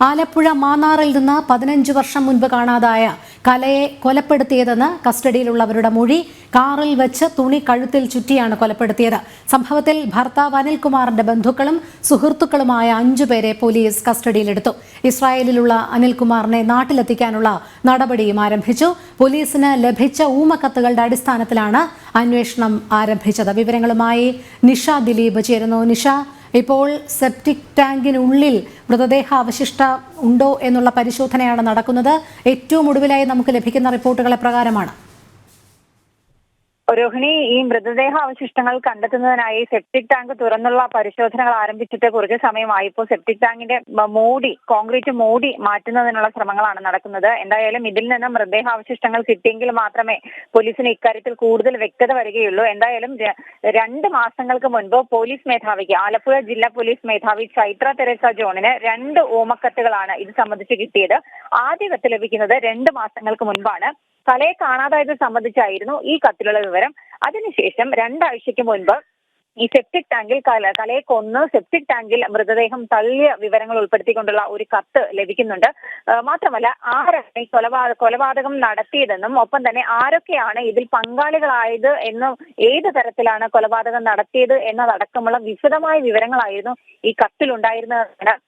ആലപ്പുഴ മാന്നാറിൽ നിന്ന് 15 വർഷം മുൻപ് കാണാതായ കലയെ കൊലപ്പെടുത്തിയതെന്ന് കസ്റ്റഡിയിലുള്ളവരുടെ മൊഴി. കാറിൽ വെച്ച് തുണി കഴുത്തിൽ ചുറ്റിയാണ് കൊലപ്പെടുത്തിയത്. സംഭവത്തിൽ ഭർത്താവ് അനിൽകുമാറിന്റെ ബന്ധുക്കളും സുഹൃത്തുക്കളുമായ 5 പേരെ പോലീസ് കസ്റ്റഡിയിലെടുത്തു. ഇസ്രായേലിലുള്ള അനിൽകുമാറിനെ നാട്ടിലെത്തിക്കാനുള്ള നടപടിയും ആരംഭിച്ചു. പോലീസിന് ലഭിച്ച ഊമക്കത്തുകളുടെ അടിസ്ഥാനത്തിലാണ് അന്വേഷണം ആരംഭിച്ചത്. വിവരങ്ങളുമായി നിഷ ദിലീപ് ചേരുന്നു. നിഷ, ഇപ്പോൾ സെപ്റ്റിക് ടാങ്കിനുള്ളിൽ മൃതദേഹാവശിഷ്ടം ഉണ്ടോ എന്നുള്ള പരിശോധനയാണ് നടക്കുന്നത്. ഏറ്റവും ഒടുവിലായി നമുക്ക് ലഭിക്കുന്ന റിപ്പോർട്ടുകളെ പ്രകാരമാണ്. രോഹിണി, ഈ മൃതദേഹാവശിഷ്ടങ്ങൾ കണ്ടെത്തുന്നതിനായി സെപ്റ്റിക് ടാങ്ക് തുറന്നുള്ള പരിശോധനകൾ ആരംഭിച്ചിട്ട് കുറച്ച് സമയമായി. ഇപ്പോൾ സെപ്റ്റിക് ടാങ്കിന്റെ കോൺക്രീറ്റ് മൂടി മാറ്റുന്നതിനുള്ള ശ്രമങ്ങളാണ് നടക്കുന്നത്. എന്തായാലും ഇതിൽ നിന്ന് മൃതദേഹാവശിഷ്ടങ്ങൾ കിട്ടിയെങ്കിൽ മാത്രമേ പോലീസിന് ഇക്കാര്യത്തിൽ കൂടുതൽ വ്യക്തത വരികയുള്ളൂ. എന്തായാലും 2 മാസങ്ങൾക്ക് മുൻപ് പോലീസ് മേധാവിക്ക്, ആലപ്പുഴ ജില്ലാ പോലീസ് മേധാവി ചൈത്ര തെരേസ ജോണിന് 2 ഓമക്കത്തുകളാണ് ഇത് സംബന്ധിച്ച് കിട്ടിയത്. ആദ്യ കത്ത് ലഭിക്കുന്നത് 2 മാസങ്ങൾക്ക് മുൻപാണ്. കലയെ കാണാതായത് സംബന്ധിച്ചായിരുന്നു ഈ കത്തിലുള്ള വിവരം. അതിനുശേഷം 2 ആഴ്ചയ്ക്ക് മുൻപ് ഈ സെപ്റ്റിക് ടാങ്കിൽ കലയെ കൊന്ന് സെപ്റ്റിക് ടാങ്കിൽ മൃതദേഹം തള്ളിയ വിവരങ്ങൾ ഉൾപ്പെടുത്തിക്കൊണ്ടുള്ള ഒരു കത്ത് ലഭിക്കുന്നുണ്ട്. മാത്രമല്ല, ആരാണ് ഈ കൊലപാതകം നടത്തിയതെന്നും ഒപ്പം തന്നെ ആരൊക്കെയാണ് ഇതിൽ പങ്കാളികളായത് എന്നും ഏത് തരത്തിലാണ് കൊലപാതകം നടത്തിയത് എന്നതടക്കമുള്ള വിശദമായ വിവരങ്ങളായിരുന്നു ഈ കത്തിലുണ്ടായിരുന്നതെന്നാണ്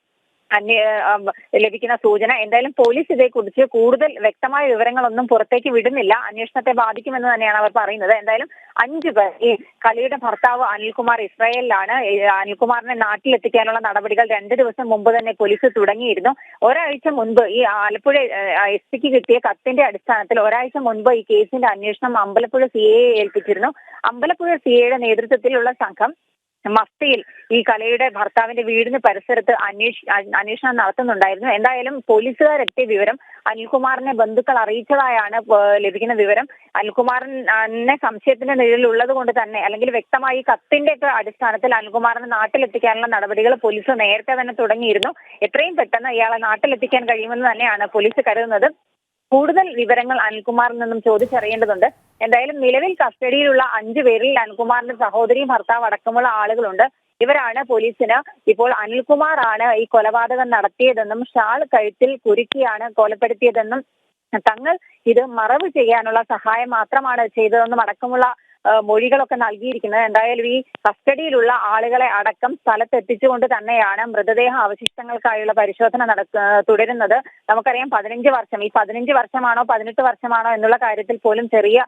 ലഭിക്കുന്ന സൂചന. എന്തായാലും പോലീസ് ഇതേക്കുറിച്ച് കൂടുതൽ വ്യക്തമായ വിവരങ്ങളൊന്നും പുറത്തേക്ക് വിടുന്നില്ല. അന്വേഷണത്തെ ബാധിക്കുമെന്ന് തന്നെയാണ് അവർ പറയുന്നത്. എന്തായാലും 5 പേർ, ഈ കലയുടെ ഭർത്താവ് അനിൽകുമാർ ഇസ്രായേലിലാണ്. അനിൽകുമാറിനെ നാട്ടിലെത്തിക്കാനുള്ള നടപടികൾ 2 ദിവസം മുമ്പ് തന്നെ പോലീസ് തുടങ്ങിയിരുന്നു. ഒരാഴ്ച മുൻപ് ഈ ആലപ്പുഴ എസ്.പിക്ക് കിട്ടിയ കത്തിന്റെ അടിസ്ഥാനത്തിൽ ഒരാഴ്ച മുൻപ് ഈ കേസിന്റെ അന്വേഷണം അമ്പലപ്പുഴ CIയെ ഏൽപ്പിച്ചിരുന്നു. അമ്പലപ്പുഴ CIയുടെ നേതൃത്വത്തിലുള്ള സംഘം മഫ്തിയിൽ ഈ കലയുടെ ഭർത്താവിന്റെ വീടിന് പരിസരത്ത് അന്വേഷണം നടത്തുന്നുണ്ടായിരുന്നു. എന്തായാലും പോലീസുകാരെത്തിയ വിവരം അനിൽകുമാറിനെ ബന്ധുക്കൾ അറിയിച്ചതായാണ് ലഭിക്കുന്ന വിവരം. അനിൽകുമാറിനെ സംശയത്തിന്റെ നിഴലിലുള്ളത് കൊണ്ട് തന്നെ, അല്ലെങ്കിൽ വ്യക്തമായി കത്തിന്റെ ഒക്കെ അടിസ്ഥാനത്തിൽ അനിൽകുമാറിനെ നാട്ടിലെത്തിക്കാനുള്ള നടപടികൾ പോലീസ് നേരത്തെ തന്നെ തുടങ്ങിയിരുന്നു. എത്രയും പെട്ടെന്ന് ഇയാളെ നാട്ടിലെത്തിക്കാൻ കഴിയുമെന്ന് തന്നെയാണ് പോലീസ് കരുതുന്നത്. കൂടുതൽ വിവരങ്ങൾ അനിൽകുമാറിൽ നിന്നും ചോദിച്ചറിയേണ്ടതുണ്ട്. എന്തായാലും നിലവിൽ കസ്റ്റഡിയിലുള്ള 5 പേരിൽ അനിൽകുമാറിന്റെ സഹോദരിയും ഭർത്താവ് അടക്കമുള്ള ആളുകളുണ്ട്. ഇവരാണ് പോലീസിന് ഇപ്പോൾ അനിൽകുമാറാണ് ഈ കൊലപാതകം നടത്തിയതെന്നും ഷാൾ കഴുത്തിൽ കുരുക്കിയാണ് കൊലപ്പെടുത്തിയതെന്നും തങ്ങൾ ഇത് മറവ് ചെയ്യാനുള്ള സഹായം മാത്രമാണ് ചെയ്തതെന്നും അടക്കമുള്ള മൊഴികളൊക്കെ നൽകിയിരിക്കുന്നത്. എന്തായാലും ഈ കസ്റ്റഡിയിലുള്ള ആളുകളെ അടക്കം സ്ഥലത്തെത്തിച്ചുകൊണ്ട് തന്നെയാണ് മൃതദേഹ അവശിഷ്ടങ്ങൾക്കായുള്ള പരിശോധന തുടരുന്നത്. നമുക്കറിയാം 15 വർഷം, ഈ 15 വർഷമാണോ 18 വർഷമാണോ എന്നുള്ള കാര്യത്തിൽ പോലും ചെറിയ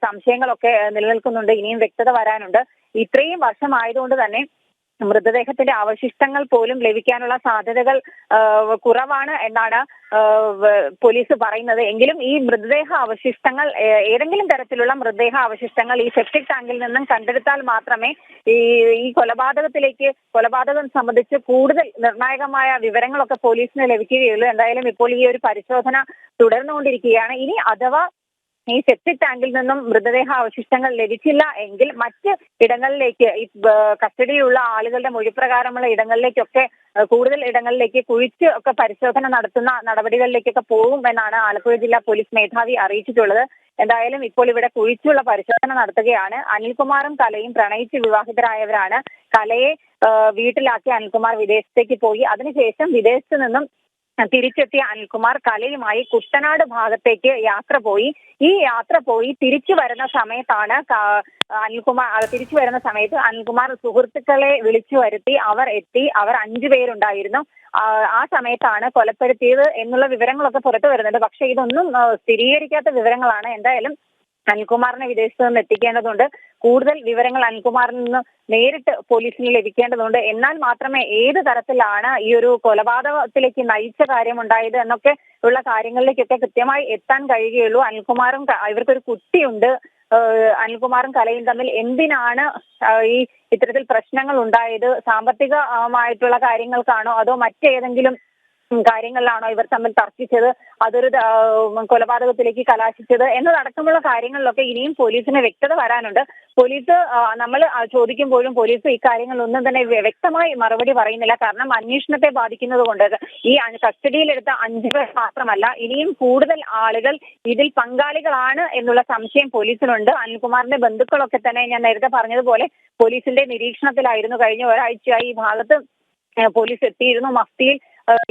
സംശയങ്ങളൊക്കെ നിലനിൽക്കുന്നുണ്ട്. ഇനിയും വ്യക്തത വരാനുണ്ട്. ഇത്രയും വർഷമായതുകൊണ്ട് തന്നെ മൃതദേഹത്തിന്റെ അവശിഷ്ടങ്ങൾ പോലും ലഭിക്കാനുള്ള സാധ്യതകൾ കുറവാണ് എന്നാണ് പോലീസ് പറയുന്നത്. എങ്കിലും ഈ മൃതദേഹ അവശിഷ്ടങ്ങൾ, ഏതെങ്കിലും തരത്തിലുള്ള മൃതദേഹ അവശിഷ്ടങ്ങൾ ഈ സെപ്റ്റിക് ടാങ്കിൽ നിന്നും കണ്ടെടുത്താൽ മാത്രമേ ഈ കൊലപാതകം സംബന്ധിച്ച് കൂടുതൽ നിർണായകമായ വിവരങ്ങളൊക്കെ പോലീസിന് ലഭിക്കുകയുള്ളൂ. എന്തായാലും ഇപ്പോൾ ഈ ഒരു പരിശോധന തുടർന്നുകൊണ്ടിരിക്കുകയാണ്. ഇനി അഥവാ ഈ സെപ്റ്റിക് ടാങ്കിൽ നിന്നും മൃതദേഹ അവശിഷ്ടങ്ങൾ ലഭിച്ചില്ല എങ്കിൽ മറ്റ് ഇടങ്ങളിലേക്ക്, ഈ കസ്റ്റഡിയിലുള്ള ആളുകളുടെ മൊഴിപ്രകാരമുള്ള ഇടങ്ങളിലേക്കൊക്കെ, കൂടുതൽ ഇടങ്ങളിലേക്ക് കുഴിച്ച് ഒക്കെ പരിശോധന നടത്തുന്ന നടപടികളിലേക്കൊക്കെ പോകും എന്നാണ് ആലപ്പുഴ ജില്ലാ പോലീസ് മേധാവി അറിയിച്ചിട്ടുള്ളത്. എന്തായാലും ഇപ്പോൾ ഇവിടെ കുഴിച്ചുള്ള പരിശോധന നടത്തുകയാണ്. അനിൽകുമാറും കലയും പ്രണയിച്ച് വിവാഹിതരായവരാണ്. കലയെ വീട്ടിലാക്കി അനിൽകുമാർ വിദേശത്തേക്ക് പോയി. അതിനുശേഷം വിദേശത്ത് നിന്നും തിരിച്ചെത്തിയ അനിൽകുമാർ കലയുമായി കുട്ടനാട് ഭാഗത്തേക്ക് യാത്ര പോയി തിരിച്ചു വരുന്ന സമയത്താണ് അനിൽകുമാർ സുഹൃത്തുക്കളെ വിളിച്ചു വരുത്തി. അവർ 5 പേരുണ്ടായിരുന്നു. ആ സമയത്താണ് കൊലപ്പെടുത്തിയത് എന്നുള്ള വിവരങ്ങളൊക്കെ പുറത്തു വരുന്നുണ്ട്. പക്ഷെ ഇതൊന്നും സ്ഥിരീകരിക്കാത്ത വിവരങ്ങളാണ്. എന്തായാലും അനിൽകുമാറിനെ വിദേശത്ത് നിന്ന് എത്തിക്കേണ്ടതുണ്ട്. കൂടുതൽ വിവരങ്ങൾ അനിൽകുമാറിൽ നിന്ന് നേരിട്ട് പോലീസിന് ലഭിക്കേണ്ടതുണ്ട്. എന്നാൽ മാത്രമേ ഏത് തരത്തിലാണ് ഈ ഒരു കൊലപാതകത്തിലേക്ക് നയിച്ച കാര്യമുണ്ടായത് എന്നൊക്കെ ഉള്ള കാര്യങ്ങളിലേക്കൊക്കെ കൃത്യമായി എത്താൻ കഴിയുകയുള്ളൂ. ഇവർക്കൊരു കുട്ടിയുണ്ട്. അനിൽകുമാറും കലയും തമ്മിൽ എന്തിനാണ് ഈ ഇത്തരത്തിൽ പ്രശ്നങ്ങൾ ഉണ്ടായത്? സാമ്പത്തികമായിട്ടുള്ള കാര്യങ്ങൾക്കാണോ അതോ മറ്റേതെങ്കിലും കാര്യങ്ങളിലാണോ ഇവർ തമ്മിൽ തർക്കിച്ചത്? അതൊരു കൊലപാതകത്തിലേക്ക് കലാശിച്ചത് എന്നതടക്കമുള്ള കാര്യങ്ങളിലൊക്കെ ഇനിയും പോലീസിന് വ്യക്തത വരാനുണ്ട്. പോലീസ് നമ്മൾ ചോദിക്കുമ്പോഴും പോലീസ് ഇക്കാര്യങ്ങളൊന്നും തന്നെ വ്യക്തമായി മറുപടി പറയുന്നില്ല. കാരണം അന്വേഷണത്തെ ബാധിക്കുന്നത് കൊണ്ട്. ഈ കസ്റ്റഡിയിലെടുത്ത 5 പേർ മാത്രമല്ല, ഇനിയും കൂടുതൽ ആളുകൾ ഇതിൽ പങ്കാളികളാണ് എന്നുള്ള സംശയം പോലീസിനുണ്ട്. അനിൽകുമാറിന്റെ ബന്ധുക്കളൊക്കെ തന്നെ ഞാൻ നേരത്തെ പറഞ്ഞതുപോലെ പോലീസിന്റെ നിരീക്ഷണത്തിലായിരുന്നു. കഴിഞ്ഞ ഒരാഴ്ചയായി ഈ ഭാഗത്ത് പോലീസ് എത്തിയിരുന്നു. മഫ്തിയിൽ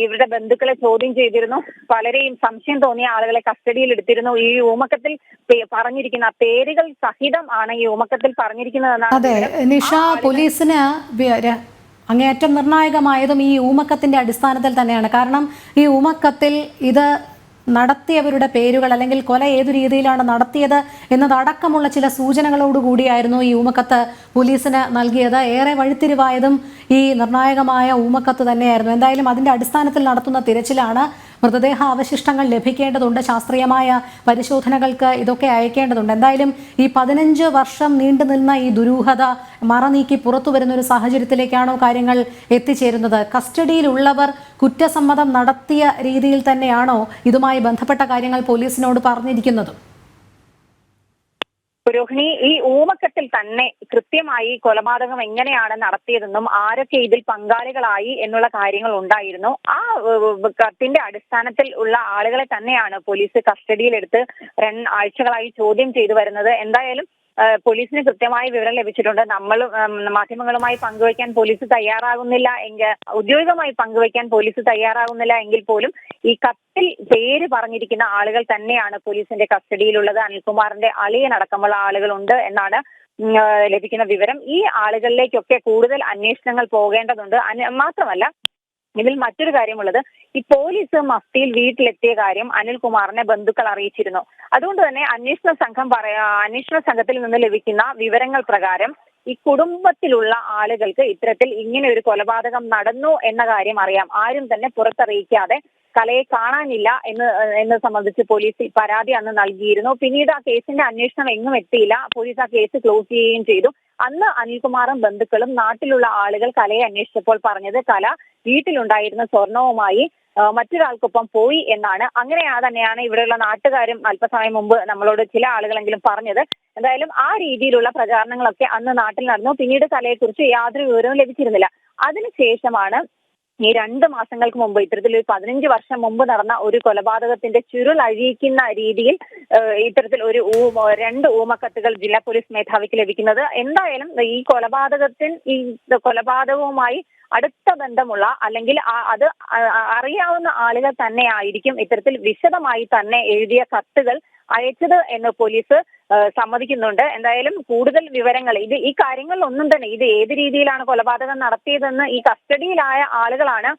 ഇവരുടെ ബന്ധുക്കളെ ചോദ്യം ചെയ്തിരുന്നു. പലരെയും സംശയം തോന്നിയ ആളുകളെ കസ്റ്റഡിയിൽ എടുത്തിരുന്നു. ഈ ഊമക്കത്തിൽ പറഞ്ഞിരിക്കുന്ന പേരുകൾ സഹിതം ആണ് ഈ ഊമക്കത്തിൽ പറഞ്ഞിരിക്കുന്നതെന്നാണ്. അതെ നിഷ, പോലീസിന് അങ്ങേയറ്റം നിർണായകമായതും ഈ ഊമക്കത്തിന്റെ അടിസ്ഥാനത്തിൽ തന്നെയാണ്. കാരണം ഈ ഊമക്കത്തിൽ ഇത് നടത്തിയവരുടെ പേരുകൾ അല്ലെങ്കിൽ കൊല ഏതു രീതിയിലാണ് നടത്തിയത് എന്നതടക്കമുള്ള ചില സൂചനകളോടുകൂടിയായിരുന്നു ഈ ഊമക്കത്ത് പോലീസിന് നൽകിയത്. ഏറെ വഴിത്തിരിവായതും ഈ നിർണായകമായ ഊമക്കത്ത് തന്നെയായിരുന്നു. എന്തായാലും അതിന്റെ അടിസ്ഥാനത്തിൽ നടത്തുന്ന തിരച്ചിലാണ്. മൃതദേഹ അവശിഷ്ടങ്ങൾ ലഭിക്കേണ്ടതുണ്ട്, ശാസ്ത്രീയമായ പരിശോധനകൾക്ക് ഇതൊക്കെ അയക്കേണ്ടതുണ്ട്. എന്തായാലും ഈ 15 വർഷം നീണ്ടുനിന്ന ഈ ദുരൂഹത മറനീക്കി പുറത്തു വരുന്ന ഒരു സാഹചര്യത്തിലേക്കാണോ കാര്യങ്ങൾ എത്തിച്ചേരുന്നത്? കസ്റ്റഡിയിലുള്ളവർ കുറ്റസമ്മതം നടത്തിയ രീതിയിൽ തന്നെയാണോ ഇതുമായി ബന്ധപ്പെട്ട കാര്യങ്ങൾ പോലീസിനോട് പറഞ്ഞിരിക്കുന്നത്? രോഹിണി, ഈ ഊമക്കത്തിൽ തന്നെ കൃത്യമായി കൊലപാതകം എങ്ങനെയാണ് നടത്തിയതെന്നും ആരൊക്കെ ഇതിൽ പങ്കാളികളായി എന്നുള്ള കാര്യങ്ങൾ ഉണ്ടായിരുന്നു. ആ കത്തിന്റെ അടിസ്ഥാനത്തിൽ ഉള്ള ആളുകളെ തന്നെയാണ് പോലീസ് കസ്റ്റഡിയിലെടുത്ത് 2 ആഴ്ചകളായി ചോദ്യം ചെയ്തു വരുന്നത്. എന്തായാലും പോലീസിന് കൃത്യമായ വിവരം ലഭിച്ചിട്ടുണ്ട്. നമ്മൾ മാധ്യമങ്ങളുമായി പങ്കുവയ്ക്കാൻ പോലീസ് തയ്യാറാകുന്നില്ല ഔദ്യോഗികമായി പങ്കുവയ്ക്കാൻ പോലീസ് തയ്യാറാകുന്നില്ല എങ്കിൽ പോലും ഈ കത്തിൽ പേര് പറഞ്ഞിരിക്കുന്ന ആളുകൾ തന്നെയാണ് പോലീസിന്റെ കസ്റ്റഡിയിലുള്ളത്. അനിൽകുമാറിന്റെ അളിയനടക്കമുള്ള ആളുകളുണ്ട് എന്നാണ് ലഭിക്കുന്ന വിവരം. ഈ ആളുകളിലേക്കൊക്കെ കൂടുതൽ അന്വേഷണങ്ങൾ പോകേണ്ടതുണ്ട്. മാത്രമല്ല ഇതിൽ മറ്റൊരു കാര്യമുള്ളത്, ഈ പോലീസ് മഫ്തിയിൽ വീട്ടിലെത്തിയ കാര്യം അനിൽകുമാറിനെ ബന്ധുക്കൾ അറിയിച്ചിരുന്നു. അതുകൊണ്ട് തന്നെ അന്വേഷണ സംഘത്തിൽ നിന്ന് ലഭിക്കുന്ന വിവരങ്ങൾ പ്രകാരം ഈ കുടുംബത്തിലുള്ള ആളുകൾക്ക് ഇത്തരത്തിൽ ഇങ്ങനെ ഒരു കൊലപാതകം നടന്നു എന്ന കാര്യം അറിയാം. ആരും തന്നെ പുറത്തറിയിക്കാതെ കലയെ കാണാനില്ല എന്ന് സംബന്ധിച്ച് പോലീസ് പരാതി അന്ന് നൽകിയിരുന്നു. പിന്നീട് ആ കേസിന്റെ അന്വേഷണം എങ്ങും എത്തിയില്ല. പോലീസ് ആ കേസ് ക്ലോസ് ചെയ്യുകയും ചെയ്തു. അന്ന് അനിൽകുമാറും ബന്ധുക്കളും നാട്ടിലുള്ള ആളുകൾ കലയെ അന്വേഷിച്ചപ്പോൾ പറഞ്ഞത് കല വീട്ടിലുണ്ടായിരുന്ന സ്വർണവുമായി മറ്റൊരാൾക്കൊപ്പം പോയി എന്നാണ്. അങ്ങനെ തന്നെയാണ് ഇവിടെയുള്ള നാട്ടുകാരും അല്പസമയം മുമ്പ് നമ്മളോട് ചില ആളുകളെങ്കിലും പറഞ്ഞത്. എന്തായാലും ആ രീതിയിലുള്ള പ്രചാരണങ്ങളൊക്കെ അന്ന് നാട്ടിൽ നടന്നു. പിന്നീട് കലയെക്കുറിച്ച് യാതൊരു വിവരവും ലഭിച്ചിരുന്നില്ല. അതിനുശേഷമാണ് ഈ 2 മാസങ്ങൾക്ക് മുമ്പ് ഇത്തരത്തിലൊരു 15 വർഷം മുമ്പ് നടന്ന ഒരു കൊലപാതകത്തിന്റെ ചുരുൾ അഴിയിക്കുന്ന രീതിയിൽ ഇത്തരത്തിൽ 2 ഊമക്കത്തുകൾ ജില്ലാ പോലീസ് മേധാവിക്ക് ലഭിക്കുന്നത്. എന്തായാലും ഈ കൊലപാതകവുമായി അടുത്ത ബന്ധമുള്ള അല്ലെങ്കിൽ അത് അറിയാവുന്ന ആളുകൾ തന്നെ ആയിരിക്കും ഇത്തരത്തിൽ വിശദമായി തന്നെ എഴുതിയ കത്തുകൾ അയച്ചത് എന്ന് പോലീസ് സമ്മതിക്കുന്നുണ്ട്. എന്തായാലും കൂടുതൽ വിവരങ്ങൾ ഈ കാര്യങ്ങളിലൊന്നും തന്നെ ഇത് ഏത് രീതിയിലാണ് കൊലപാതകം നടത്തിയതെന്ന് ഈ കസ്റ്റഡിയിലായ ആളുകളാണ്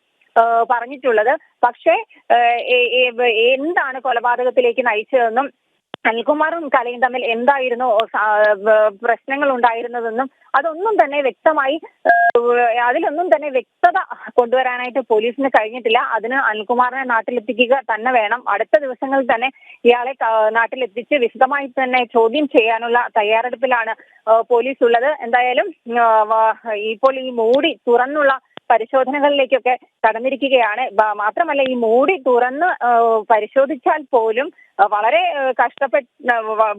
പറഞ്ഞിട്ടുള്ളത്. പക്ഷേ എന്താണ് കൊലപാതകത്തിലേക്ക് നയിച്ചതെന്നും അനിൽകുമാറും കലയും തമ്മിൽ എന്തായിരുന്നു പ്രശ്നങ്ങൾ ഉണ്ടായിരുന്നതെന്നും അതിലൊന്നും തന്നെ വ്യക്തത കൊണ്ടുവരാനായിട്ട് പോലീസിന് കഴിഞ്ഞിട്ടില്ല. അതിന് അനിൽകുമാറിനെ നാട്ടിലെത്തിക്കുക തന്നെ വേണം. അടുത്ത ദിവസങ്ങളിൽ തന്നെ ഇയാളെ നാട്ടിലെത്തിച്ച് വിശദമായി തന്നെ ചോദ്യം ചെയ്യാനുള്ള തയ്യാറെടുപ്പിലാണ് പോലീസ് ഉള്ളത്. എന്തായാലും ഇപ്പോൾ ഈ മൂടി തുറന്നുള്ള പരിശോധനകളിലേക്കൊക്കെ കടന്നിരിക്കുകയാണ്. മാത്രമല്ല ഈ മൂടി തുറന്ന് പരിശോധിച്ചാൽ പോലും വളരെ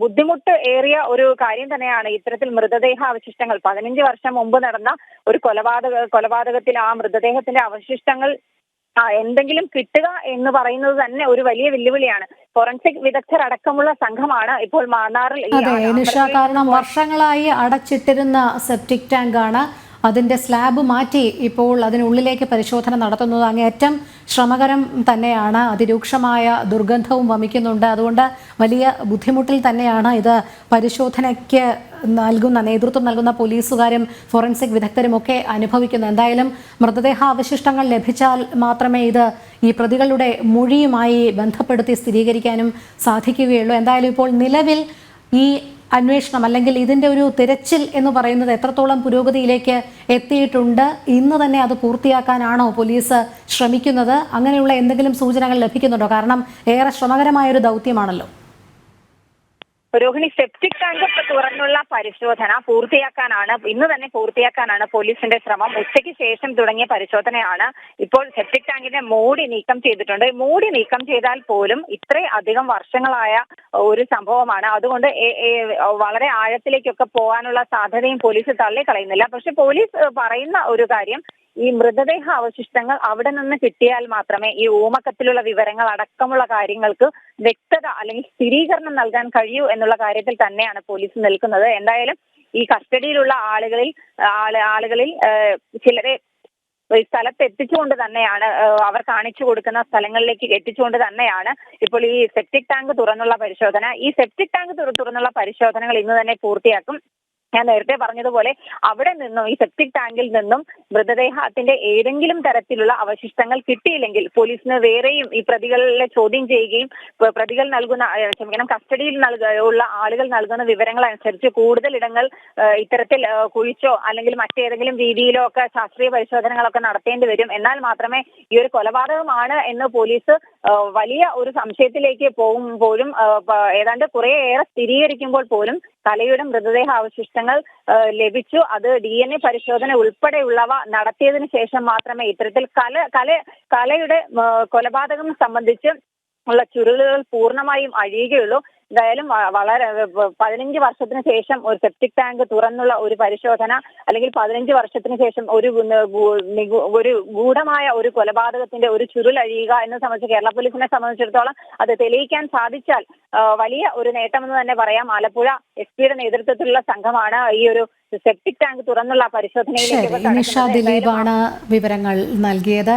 ബുദ്ധിമുട്ട് ഏറിയ ഒരു കാര്യം തന്നെയാണ് ഇത്തരത്തിൽ മൃതദേഹാവശിഷ്ടങ്ങൾ 15 വർഷം മുമ്പ് നടന്ന ഒരു കൊലപാതകത്തിൽ ആ മൃതദേഹത്തിന്റെ അവശിഷ്ടങ്ങൾ എന്തെങ്കിലും കിട്ടുക എന്ന് പറയുന്നത് തന്നെ ഒരു വലിയ വെല്ലുവിളിയാണ്. ഫോറൻസിക് വിദഗ്ധർ അടക്കമുള്ള സംഘമാണ് ഇപ്പോൾ മാന്നാറിൽ. കാരണം വർഷങ്ങളായി അടച്ചിട്ടിരുന്ന സെപ്റ്റിക് ടാങ്കാണ്. അതിൻ്റെ സ്ലാബ് മാറ്റി ഇപ്പോൾ അതിനുള്ളിലേക്ക് പരിശോധന നടത്തുന്നത് അങ്ങേയറ്റം ശ്രമകരം തന്നെയാണ്. അതിരൂക്ഷമായ ദുർഗന്ധവും വമിക്കുന്നുണ്ട്. അതുകൊണ്ട് വലിയ ബുദ്ധിമുട്ടിൽ തന്നെയാണ് ഇത് പരിശോധനയ്ക്ക് നേതൃത്വം നൽകുന്ന പോലീസുകാരും ഫോറൻസിക് വിദഗ്ധരും ഒക്കെ അനുഭവിക്കുന്നത്. എന്തായാലും മൃതദേഹാവശിഷ്ടങ്ങൾ ലഭിച്ചാൽ മാത്രമേ ഇത് ഈ പ്രതികളുടെ മൊഴിയുമായി ബന്ധപ്പെടുത്തി സ്ഥിരീകരിക്കാനും സാധിക്കുകയുള്ളൂ. എന്തായാലും ഇപ്പോൾ നിലവിൽ ഈ അന്വേഷണം അല്ലെങ്കിൽ ഇതിൻ്റെ ഒരു തിരച്ചിൽ എന്ന് പറയുന്നത് എത്രത്തോളം പുരോഗതിയിലേക്ക് എത്തിയിട്ടുണ്ട്? ഇന്ന് തന്നെ അത് പൂർത്തിയാക്കാനാണോ പോലീസ് ശ്രമിക്കുന്നത്? അങ്ങനെയുള്ള എന്തെങ്കിലും സൂചനകൾ ലഭിക്കുന്നുണ്ടോ? കാരണം ഏറെ ശ്രമകരമായൊരു ദൗത്യമാണല്ലോ. രോഹിണി, സെപ്റ്റിക് ടാങ്ക് തുറന്നുള്ള പരിശോധന ഇന്ന് തന്നെ പൂർത്തിയാക്കാനാണ് പോലീസിന്റെ ശ്രമം. ഉച്ചയ്ക്ക് ശേഷം തുടങ്ങിയ പരിശോധനയാണ്. ഇപ്പോൾ സെപ്റ്റിക് ടാങ്കിന്റെ മൂടി നീക്കം ചെയ്തിട്ടുണ്ട്. മൂടി നീക്കം ചെയ്താൽ പോലും ഇത്രയധികം വർഷങ്ങളായ ഒരു സംഭവമാണ്. അതുകൊണ്ട് വളരെ ആഴത്തിലേക്കൊക്കെ പോകാനുള്ള സാധ്യതയും പോലീസ് തള്ളിക്കളയുന്നില്ല. പക്ഷെ പോലീസ് പറയുന്ന ഒരു കാര്യം, ഈ മൃതദേഹ അവശിഷ്ടങ്ങൾ അവിടെ നിന്ന് കിട്ടിയാൽ മാത്രമേ ഈ ഊമക്കത്തിലുള്ള വിവരങ്ങൾ അടക്കമുള്ള കാര്യങ്ങൾക്ക് വ്യക്തത അല്ലെങ്കിൽ സ്ഥിരീകരണം നൽകാൻ കഴിയൂ എന്നുള്ള കാര്യത്തിൽ തന്നെയാണ് പോലീസ് നിൽക്കുന്നത്. എന്തായാലും ഈ കസ്റ്റഡിയിലുള്ള ആളുകളിൽ ചിലരെ ഈ സ്ഥലത്ത് എത്തിച്ചുകൊണ്ട് തന്നെയാണ് അവർ കാണിച്ചു കൊടുക്കുന്ന സ്ഥലങ്ങളിലേക്ക് എത്തിച്ചുകൊണ്ട് തന്നെയാണ് ഇപ്പോൾ ഈ സെപ്റ്റിക് ടാങ്ക് തുറന്നുള്ള പരിശോധന. ഈ സെപ്റ്റിക് ടാങ്ക് തുറന്നുള്ള പരിശോധനകൾ ഇന്ന് തന്നെ പൂർത്തിയാക്കും. ഞാൻ നേരത്തെ പറഞ്ഞതുപോലെ അവിടെ നിന്നും ഈ സെപ്റ്റിക് ടാങ്കിൽ നിന്നും മൃതദേഹത്തിന്റെ ഏതെങ്കിലും തരത്തിലുള്ള അവശിഷ്ടങ്ങൾ കിട്ടിയില്ലെങ്കിൽ പോലീസിന് വേറെയും ഈ പ്രതികളെ ചോദ്യം ചെയ്യുകയും പ്രതികൾ നൽകുന്ന കസ്റ്റഡിയിൽ ഉള്ള ആളുകൾ നൽകുന്ന വിവരങ്ങൾ അനുസരിച്ച് കൂടുതൽ ഇടങ്ങൾ ഇത്തരത്തിൽ കുഴിച്ചോ അല്ലെങ്കിൽ മറ്റേതെങ്കിലും രീതിയിലോ ഒക്കെ ശാസ്ത്രീയ പരിശോധനകളൊക്കെ നടത്തേണ്ടി വരും. എന്നാൽ മാത്രമേ ഈ ഒരു കൊലപാതകമാണ് എന്ന് പോലീസ് വലിയ ഒരു സംശയത്തിലേക്ക് പോകുമ്പോഴും ഏതാണ്ട് കുറേയേറെ സ്ഥിരീകരിക്കുമ്പോൾ പോലും കലയുടെ മൃതദേഹ അവശിഷ്ടങ്ങൾ ലഭിച്ചു. അത് DNA പരിശോധന ഉൾപ്പെടെയുള്ളവ നടത്തിയതിനു ശേഷം മാത്രമേ ഇത്തരത്തിൽ കലയുടെ കൊലപാതകം സംബന്ധിച്ച് ഉള്ള ചുരുളുകൾ പൂർണ്ണമായും അഴിയുകയുള്ളൂ. എന്തായാലും വളരെ 15 വർഷത്തിന് ശേഷം ഒരു സെപ്റ്റിക് ടാങ്ക് തുറന്നുള്ള ഒരു പരിശോധന അല്ലെങ്കിൽ 15 വർഷത്തിന് ശേഷം ഒരു ഗൂഢമായ ഒരു കൊലപാതകത്തിന്റെ ഒരു ചുരുളഴിയുക എന്ന് സംബന്ധിച്ച് കേരള പോലീസിനെ സംബന്ധിച്ചിടത്തോളം അത് തെളിയിക്കാൻ സാധിച്ചാൽ വലിയ ഒരു നേട്ടമെന്ന് തന്നെ പറയാം. ആലപ്പുഴ SP-യുടെ നേതൃത്വത്തിലുള്ള സംഘമാണ് ഈ ഒരു സെപ്റ്റിക് ടാങ്ക് തുറന്നുള്ള പരിശോധനയിലേക്ക് ദിലീപാണ് വിവരങ്ങൾ നൽകിയത്.